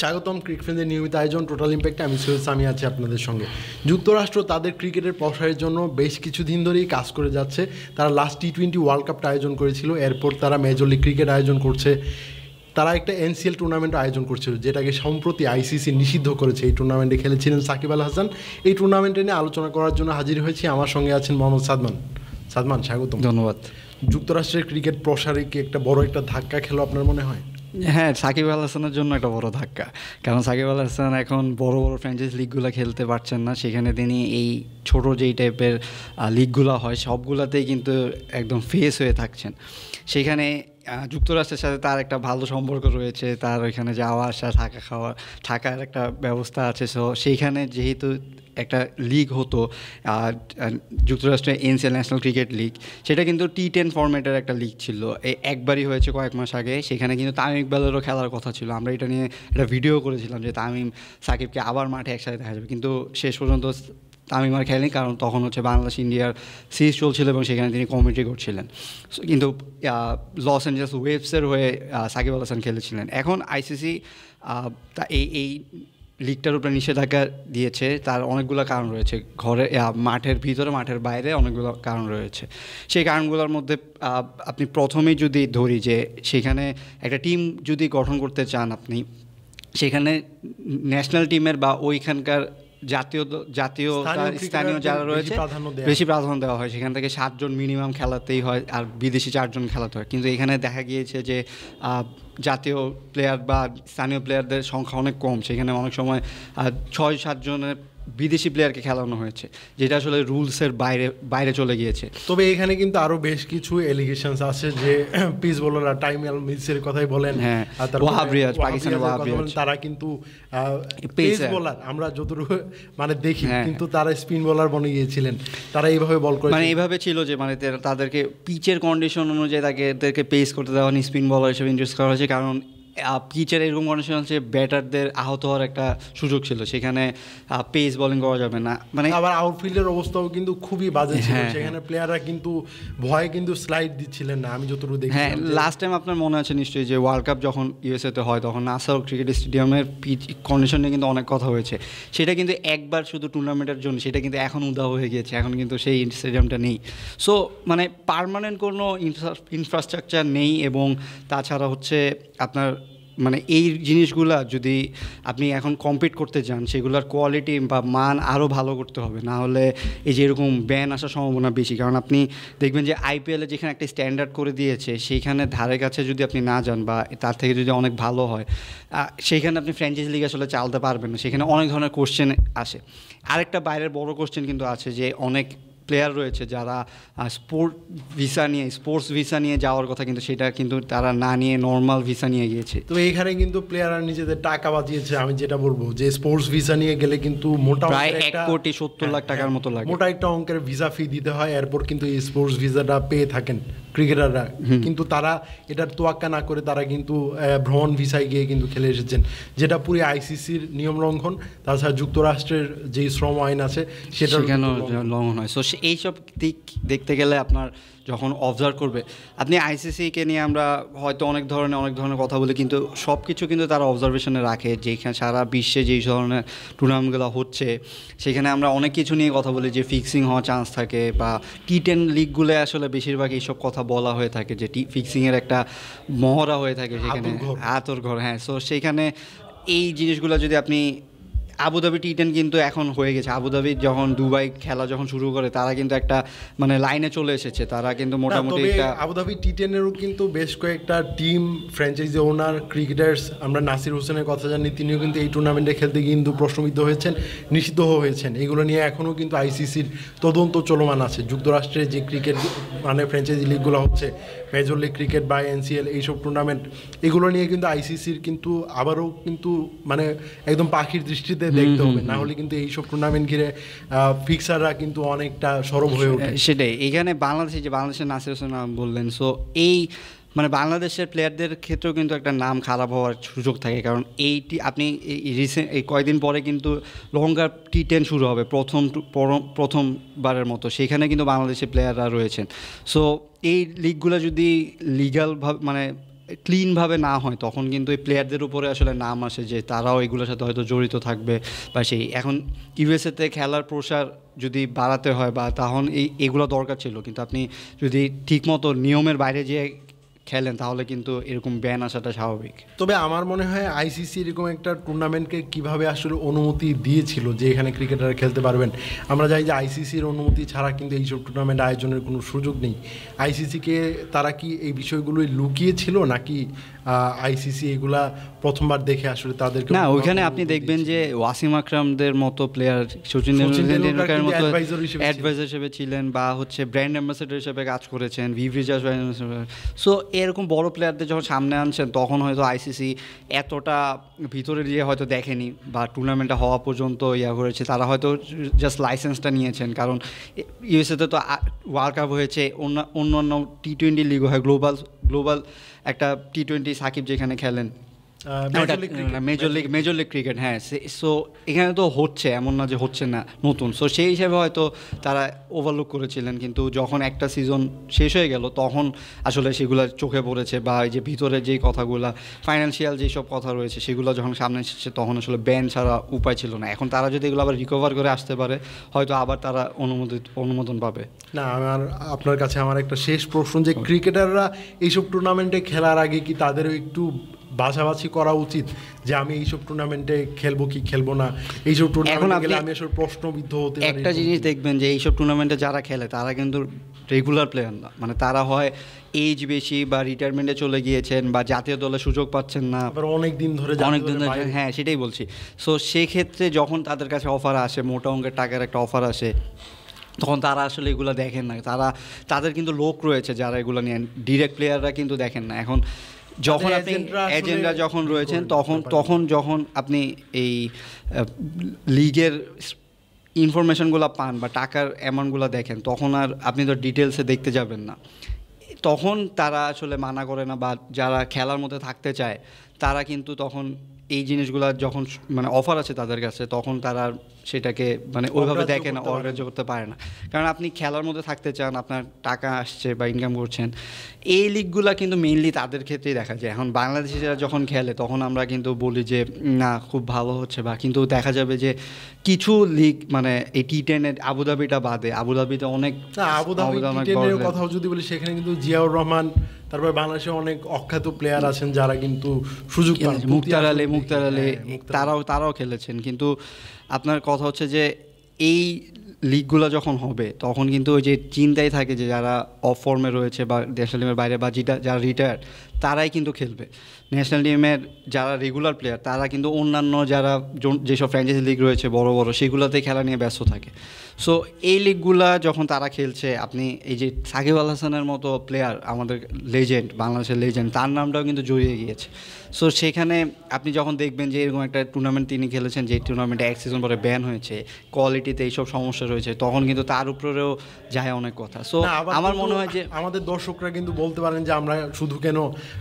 স্বাগতম ক্রিকেট ফ্রেন্ডের নিয়মিত আয়োজন টোটাল ইম্প্যাক্টে। আমি সৈয়দ সামি আছি আপনাদের সঙ্গে। যুক্তরাষ্ট্র তাদের ক্রিকেটের প্রসারের জন্য বেশ কিছুদিন ধরেই কাজ করে যাচ্ছে। তারা লাস্ট টি-20 ওয়ার্ল্ড কাপটা আয়োজন করেছিল, এরপর তারা মেজর লিগ ক্রিকেট আয়োজন করছে, তারা একটা এনসিএল টুর্নামেন্ট আয়োজন করছিল যেটাকে সম্প্রতি আইসিসি নিষিদ্ধ করেছে। এই টুর্নামেন্টে খেলেছিলেন সাকিব আল হাসান। এই টুর্নামেন্টে নিয়ে আলোচনা করার জন্য হাজির হয়েছি। আমার সঙ্গে আছেন মোহাম্মদ সাদমান। স্বাগতম। ধন্যবাদ। যুক্তরাষ্ট্রের ক্রিকেট প্রসারে কি একটা বড় একটা ধাক্কা খেলো আপনার মনে হয়? হ্যাঁ, সাকিব আল হাসানের জন্য একটা বড় ধাক্কা, কারণ সাকিব আল হাসান এখন বড় বড় ফ্র্যাঞ্চাইজ লিগগুলো খেলতে পারছেন না। সেখানে তিনি এই ছোটো যেই টাইপের লিগগুলো হয় সবগুলোতেই কিন্তু একদম ফেস হয়ে থাকছেন। সেখানে যুক্তরাষ্ট্রের সাথে তার একটা ভালো সম্পর্ক রয়েছে, তার ওইখানে যাওয়া আসা থাকার একটা ব্যবস্থা আছে। সো সেইখানে যেহেতু একটা লিগ হতো যুক্তরাষ্ট্রের এনসিএল ন্যাশনাল ক্রিকেট লিগ, সেটা কিন্তু টি10 ফরম্যাটের একটা লিগ ছিল। একবারই হয়েছে কয়েক মাস আগে। সেখানে কিন্তু তামিম ইকবালেরও খেলার কথা ছিল। আমরা এটা নিয়ে একটা ভিডিও করেছিলাম যে তামিম সাকিবকে আবার মাঠে একসাথে দেখা যাবে, কিন্তু শেষ পর্যন্ত তামিম আর খেলেনি, কারণ তখন হচ্ছে বাংলাদেশ ইন্ডিয়ার সিরিজ চলছিল এবং সেখানে তিনি কমেন্ট্রি করছিলেন। কিন্তু লস অ্যাঞ্জেলস ওয়েভসের হয়ে সাকিব আল হাসান খেলেছিলেন। এখন আইসিসি এই লিগটার উপরে নিষেধাজ্ঞা দিয়েছে। তার অনেকগুলো কারণ রয়েছে, মাঠের ভিতরে মাঠের বাইরে অনেকগুলো কারণ রয়েছে। সেই কারণগুলোর মধ্যে আপনি প্রথমেই যদি ধরি যে সেখানে একটা টিম যদি গঠন করতে চান আপনি, সেখানে ন্যাশনাল টিমের বা ওইখানকার জাতীয় স্থানীয় যারা রয়েছে বেশি প্রাধান্য দেওয়া হয়। সেখান থেকে 7 জন মিনিমাম খেলাতেই হয়, আর বিদেশি 4 জন খেলাতে হয়। কিন্তু এখানে দেখা গিয়েছে যে জাতীয় প্লেয়ার বা স্থানীয় প্লেয়ারদের সংখ্যা অনেক কম। সেখানে অনেক সময় 6-7 জনের বিদেশি প্লেয়ারকে খেলানো হয়েছে, যেটা আসলে রুলসের বাইরে চলে গিয়েছে। তবে এখানে কিন্তু আরও বেশ কিছু এলিগেশনস আছে যে পিস বোলাররা টাইম এল মিলসের কথাই বলেন, হ্যাঁ, ওয়াহাব রিয়াজ, পাকিস্তানের ওয়াহাব রিয়াজ, তারা কিন্তু পেস বোলার আমরা যতটুকু মানে দেখি, কিন্তু তারা স্পিন বোলার বনে গিয়েছিলেন। তারা এইভাবে বল করে, মানে এইভাবে ছিল যে মানে তাদেরকে পিচের কন্ডিশন অনুযায়ী তাদেরকে পেস করতে দেওয়া হয়নি, স্পিন বলার হিসেবে ইন্ট্রোডিউস করা হয়েছে। কারণ পিচের এরকম কন্ডিশন হচ্ছে ব্যাটারদের আহত হওয়ার একটা সুযোগ ছিল, সেখানে পেস বোলিং করা যাবে না। মানে আবার আউটফিল্ডের অবস্থাও কিন্তু খুবই বাজে ছিল। সেখানে প্লেয়াররা কিন্তু ভয়ে কিন্তু স্লাইড দিচ্ছিলেন না, আমি যতটুকু দেখি। হ্যাঁ, লাস্ট টাইম আপনার মনে আছে নিশ্চয়ই যে ওয়ার্ল্ড কাপ যখন ইউএসএতে হয়, তখন নাসার ক্রিকেট স্টেডিয়ামের পিচ কন্ডিশন নিয়ে কিন্তু অনেক কথা হয়েছে। সেটা কিন্তু একবার শুধু টুর্নামেন্টের জন্য, সেটা কিন্তু এখন উধাও হয়ে গিয়েছে, এখন কিন্তু সেই স্টেডিয়ামটা নেই। সো মানে পার্মানেন্ট কোনো ইনফ্রাস্ট্রাকচার নেই। এবং তাছাড়া হচ্ছে আপনার মানে এই জিনিসগুলা যদি আপনি এখন কম্পিট করতে যান, সেগুলোর কোয়ালিটি বা মান আরও ভালো করতে হবে, না হলে এই যে এরকম ব্যান আসার সম্ভাবনা বেশি। কারণ আপনি দেখবেন যে আইপিএলে যেখানে একটা স্ট্যান্ডার্ড করে দিয়েছে, সেইখানে ধারে কাছে যদি আপনি না যান বা তার থেকে যদি অনেক ভালো হয়, সেইখানে আপনি ফ্র্যাঞ্চাইজি লিগ আসলে চালাতে পারবেন না। সেখানে অনেক ধরনের কোশ্চেন আসে। আরেকটা বাইরের বড় কোশ্চেন কিন্তু আছে যে অনেক প্লেয়ার রয়েছে যারা স্পোর্টস ভিসা নিয়ে যাওয়ার কথা, কিন্তু সেটা কিন্তু তারা না নিয়ে নর্মাল ভিসা নিয়ে গিয়েছে। তো এইখানে কিন্তু প্লেয়াররা নিজেদের টাকা বাঁচিয়েছে। আমি যেটা বলবো যে স্পোর্টস ভিসা নিয়ে গেলে কিন্তু মোটা প্রায় 1,70,00,000 টাকার মতো লাগে, মোটা একটা অঙ্কের ভিসা ফি দিতে হয়। এরপর কিন্তু এই স্পোর্টস ভিসাটা পেয়ে থাকেন ক্রিকেটাররা, কিন্তু তারা এটার তোয়াক্কা না করে তারা কিন্তু ভ্রমণ ভিসায় গিয়ে কিন্তু খেলে এসেছেন, যেটা পুরো আইসিসির নিয়ম লঙ্ঘন। তাছাড়া যুক্তরাষ্ট্রের যে শ্রম আইন আছে সেটা লঙ্ঘন হয়। সো এইসব দিক দেখতে গেলে আপনার যখন অবজার্ভ করবে, আপনি আইসিসিকে নিয়ে আমরা হয়তো অনেক ধরনের কথা বলি, কিন্তু সব কিছু কিন্তু তারা অবজারভেশনে রাখে। যেখানে সারা বিশ্বে যেই ধরনের টুর্নামেন্টগুলো হচ্ছে, সেখানে আমরা অনেক কিছু নিয়ে কথা বলি, যে ফিক্সিং হওয়ার চান্স থাকে, বা টি10 লিগগুলো আসলে বেশিরভাগ এইসব কথা বলা হয়ে থাকে, যে ফিক্সিংয়ের একটা মহড়া হয়ে থাকে সেখানে, আতর ঘর। হ্যাঁ, সো সেইখানে এই জিনিসগুলো যদি আপনি আবুধাবি টি10 কিন্তু এখন হয়ে গেছে। আবুধাবি যখন দুবাই খেলা যখন শুরু করে, তারা কিন্তু একটা মানে লাইনে চলে এসেছে, তারা কিন্তু মোটামুটি আবুধাবি টি10-এরও কিন্তু বেশ কয়েকটা টিম ফ্র্যাঞ্চাইজি ওনার ক্রিকেটার্স, আমরা নাসির হোসেনের কথা জানি, তিনিও কিন্তু এই টুর্নামেন্টে খেলতে কিন্তু প্রশ্নবিদ্ধ হয়েছেন, নিষিদ্ধ হয়েছেন। এগুলো নিয়ে এখনও কিন্তু আইসিসির তদন্ত চলমান আছে। যুক্তরাষ্ট্রে যে ক্রিকেট মানে ফ্র্যাঞ্চাইজি লিগগুলো হচ্ছে, মেজর লিগ ক্রিকেট বা এনসিএল, এইসব টুর্নামেন্ট, এগুলো নিয়ে কিন্তু আইসিসির কিন্তু আবারও কিন্তু মানে একদম পাখির দৃষ্টিতে দেখতে হবে, না হলে কিন্তু এইসব টুর্নামেন্ট ঘিরে ফিক্সাররা কিন্তু অনেকটা সরব হয়ে ওঠে। সেটাই এইখানে বাংলাদেশের নাসির হোসেন বললেন। সো এই মানে বাংলাদেশের প্লেয়ারদের ক্ষেত্রেও কিন্তু একটা নাম খারাপ হওয়ার সুযোগ থাকে, কারণ আপনি এই কয়েকদিন পরে কিন্তু লঙ্কার টি10 শুরু হবে প্রথমবারের মতো, সেখানে কিন্তু বাংলাদেশের প্লেয়াররা রয়েছেন। সো এই লিগগুলো যদি লিগালভাবে মানে ক্লিনভাবে না হয় তখন কিন্তু এই প্লেয়ারদের উপরে আসলে নাম আসে যে তারাও এগুলোর সাথে হয়তো জড়িত থাকবে বা সেই এখন ইউএসএতে খেলার প্রসার যদি বাড়াতে হয় বা তখন এগুলো দরকার ছিল, কিন্তু আপনি যদি ঠিকমতো নিয়মের বাইরে যেয়ে খেলেন তাহলে কিন্তু এরকম ব্যান আসাটা স্বাভাবিক। তবে আমার মনে হয় আইসিসি এরকম একটা টুর্নামেন্টকে কিভাবে আসলে অনুমতি দিয়েছিল যে এখানে ক্রিকেটাররা খেলতে পারবেন। আমরা জানি যে আইসিসির অনুমতি ছাড়া কিন্তু এইসব টুর্নামেন্ট আয়োজনের কোনো সুযোগ নেই। আইসিসিকে তারা কি এই বিষয়গুলোই লুকিয়েছিল নাকি আইসিসি এগুলা প্রথমবার দেখে আসলে তাদেরকে না, ওইখানে আপনি দেখবেন যে ওয়াসিম আকরামদের মতো প্লেয়ার, সচিন তেন্ডুলকারের মতো অ্যাডভাইজার হিসেবে ছিলেন বা হচ্ছে ব্র্যান্ড অ্যাম্বাসেডর হিসেবে কাজ করেছেন, ভিভরিজাস। সো এরকম বড় প্লেয়ারদের যখন সামনে আনছেন তখন হয়তো আইসিসি এতটা ভিতরে দিয়ে হয়তো দেখেনি বা টুর্নামেন্টটা হওয়া পর্যন্ত করেছে। তারা হয়তো জাস্ট লাইসেন্সটা নিয়েছেন, কারণ ইউএসএতে তো ওয়ার্ল্ড কাপ হয়েছে, অন্যান্য টি-20 লিগ হয়, গ্লোবাল একটা টি-20 সাকিব যেখানে খেলেন, মেজর লিগ ক্রিকেট। হ্যাঁ, সো এখানে তো হচ্ছে, এমন না যে হচ্ছে না নতুন। সো সেই হিসেবে হয়তো তারা ওভারলুক করেছিলেন, কিন্তু যখন একটা সিজন শেষ হয়ে গেল তখন আসলে সেগুলো চোখে পড়েছে বা এই যে ভিতরে যেই কথাগুলো, ফাইন্যান্সিয়াল যেসব কথা রয়েছে সেগুলো যখন সামনে এসেছে তখন আসলে ব্যান ছাড়া উপায় ছিল না। এখন তারা যদি এগুলো আবার রিকভার করে আসতে পারে হয়তো আবার তারা অনুমোদন পাবে। না, আপনার কাছে আমার একটা শেষ প্রশ্ন, যে ক্রিকেটাররা এইসব টুর্নামেন্টে খেলার আগে কি তাদেরও একটু বাছাবাছি করা উচিত যে আমি এইসব টুর্নামেন্টে খেলবো কি খেলবো না? এইসব টুর্নামেন্টে গেলে আমি আসলে প্রশ্নবিদ্ধ হতে পারি। একটা জিনিস দেখবেন যে এইসব টুর্নামেন্টে যারা খেলে তারা কিন্তু রেগুলার প্লেয়ার না, মানে তারা হয় এজ বেশি বা রিটায়ারমেন্টে চলে গিয়েছেন বা জাতীয় দলে সুযোগ পাচ্ছেন না অনেক দিন ধরে। হ্যাঁ, সেটাই বলছি। সো সেক্ষেত্রে যখন তাদের কাছে অফার আসে, মোটা অঙ্কের টাকার একটা অফার আসে, তখন তারা আসলে এগুলো দেখেন না। তাদের কিন্তু লোক রয়েছে যারা এগুলো নিয়ে, ডিরেক্ট প্লেয়াররা কিন্তু দেখেন না। এখন যখন আপনি এজেন্টরা যখন রয়েছেন তখন যখন আপনি এই লিগের ইনফরমেশনগুলো পান বা টাকার অ্যামাউন্টগুলো দেখেন, তখন আর আপনি তো ডিটেলসে দেখতে যাবেন না। তখন তারা আসলে মানা করে না, বা যারা খেলার মধ্যে থাকতে চায় তারা কিন্তু তখন এই জিনিসগুলো যখন মানে অফার আছে তাদের কাছে তখন তারা সেটাকে মানে ওইভাবে দেখে না, অগ্রাহ্য করতে পারে না। কারণ আপনি খেলার মধ্যে থাকতে চান, আপনার টাকা আসছে বা ইনকাম করছেন, এই লিগগুলো কিন্তু মেইনলি তাদের ক্ষেত্রেই দেখা যায়। এখন বাংলাদেশিরা যখন খেলে তখন আমরা কিন্তু বলি যে না খুব ভালো হচ্ছে, বা কিন্তু দেখা যাবে যে কিছু লিগ মানে এই টি-10 আবুধাবিটা বাদে, আবুধাবিতে অনেক কথাও যদি বলি সেখানে কিন্তু জিয়াউর রহমান, তারপর বাংলাদেশে অনেক অখ্যাত প্লেয়ার আছেন যারা কিন্তু সুযোগ পান, মুক্তার আলী তারাও খেলেছেন। কিন্তু আপনার কথা হচ্ছে যে এই লিগগুলো যখন হবে তখন কিন্তু ওই যে চিন্তাই থাকে যে যারা অফ ফর্মে রয়েছে বা ন্যাশনাল টিমের বাইরে বা যারা রিটায়ার্ড তারাই কিন্তু খেলবে। ন্যাশনাল টিমের যারা রেগুলার প্লেয়ার তারা কিন্তু অন্যান্য যারা যেসব ফ্র্যাঞ্চাইজি লিগ রয়েছে বড় বড় সেগুলোতে খেলা নিয়ে ব্যস্ত থাকে। সো এই লিগগুলা যখন তারা খেলছে, আপনি এই যে সাকিব আল হাসানের মতো প্লেয়ার, আমাদের লেজেন্ড, বাংলাদেশের লেজেন্ড, তার নামটাও কিন্তু জড়িয়ে গিয়েছে। সো সেখানে আপনি যখন দেখবেন যে এরকম একটা টুর্নামেন্ট তিনি খেলেছেন যে টুর্নামেন্টে এক সিজন পরে ব্যান হয়েছে, কোয়ালিটিতে এইসব সমস্যা রয়েছে, তখন কিন্তু তার উপরেও যায় অনেক কথা। সো আমার মনে হয় যে আমাদের দর্শকরা কিন্তু বলতে পারেন যে আমরা শুধু কেন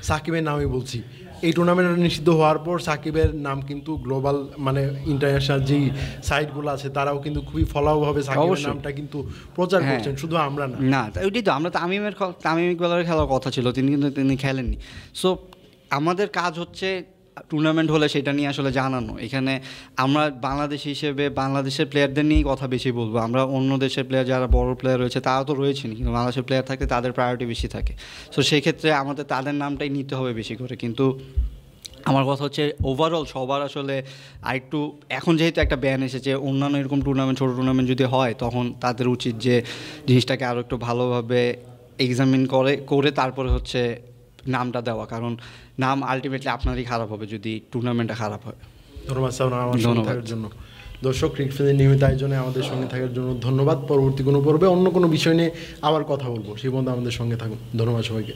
সাকিবের নামই বলছি। এই টুর্নামেন্ট নিষিদ্ধ হওয়ার পর সাকিবের নাম কিন্তু গ্লোবাল মানে ইন্টারন্যাশনাল যেই সাইটগুলো আছে তারাও কিন্তু খুবই ফলাওভাবে সাকিবের নামটা কিন্তু প্রচার করছেন, শুধু আমরা না। ওইটাই তো, আমরা তামিম ইকবালের খেলার কথা ছিল, তিনি খেলেননি। সো আমাদের কাজ হচ্ছে টুর্নামেন্ট হলে সেটা নিয়ে আসলে জানানো। এখানে আমরা বাংলাদেশ হিসেবে বাংলাদেশের প্লেয়ারদের নিয়েই কথা বেশি বলবো। আমরা অন্য দেশের প্লেয়ার যারা বড় প্লেয়ার রয়েছে তারা তো রয়েছেনি, কিন্তু বাংলাদেশের প্লেয়ার থাকলে তাদের প্রায়োরিটি বেশি থাকে। সো সেই ক্ষেত্রে আমাদের তাদের নামটাই নিতে হবে বেশি করে। কিন্তু আমার কথা হচ্ছে ওভারঅল সবার আসলে আরেকটু, এখন যেহেতু একটা ব্যান এসেছে, অন্যান্য এরকম টুর্নামেন্ট, ছোটো টুর্নামেন্ট যদি হয় তখন তাদের উচিত যে জিনিসটাকে আরও একটু ভালোভাবে এক্সামিন করে তারপরে হচ্ছে নামটা দেওয়া। কারণ নাম আলটিমেটলি আপনারই খারাপ হবে যদি টুর্নামেন্টটা খারাপ হয়। ধন্যবাদ স্যার আমার সঙ্গে থাকার জন্য। দর্শক, ক্রিকেট নিয়মিত আয়োজনে আমাদের সঙ্গে থাকার জন্য ধন্যবাদ। পরবর্তী কোনো পর্বে অন্য কোনো বিষয় নিয়ে আবার কথা বলবো, সেই পর্যন্ত আমাদের সঙ্গে থাকুন। ধন্যবাদ সবাইকে।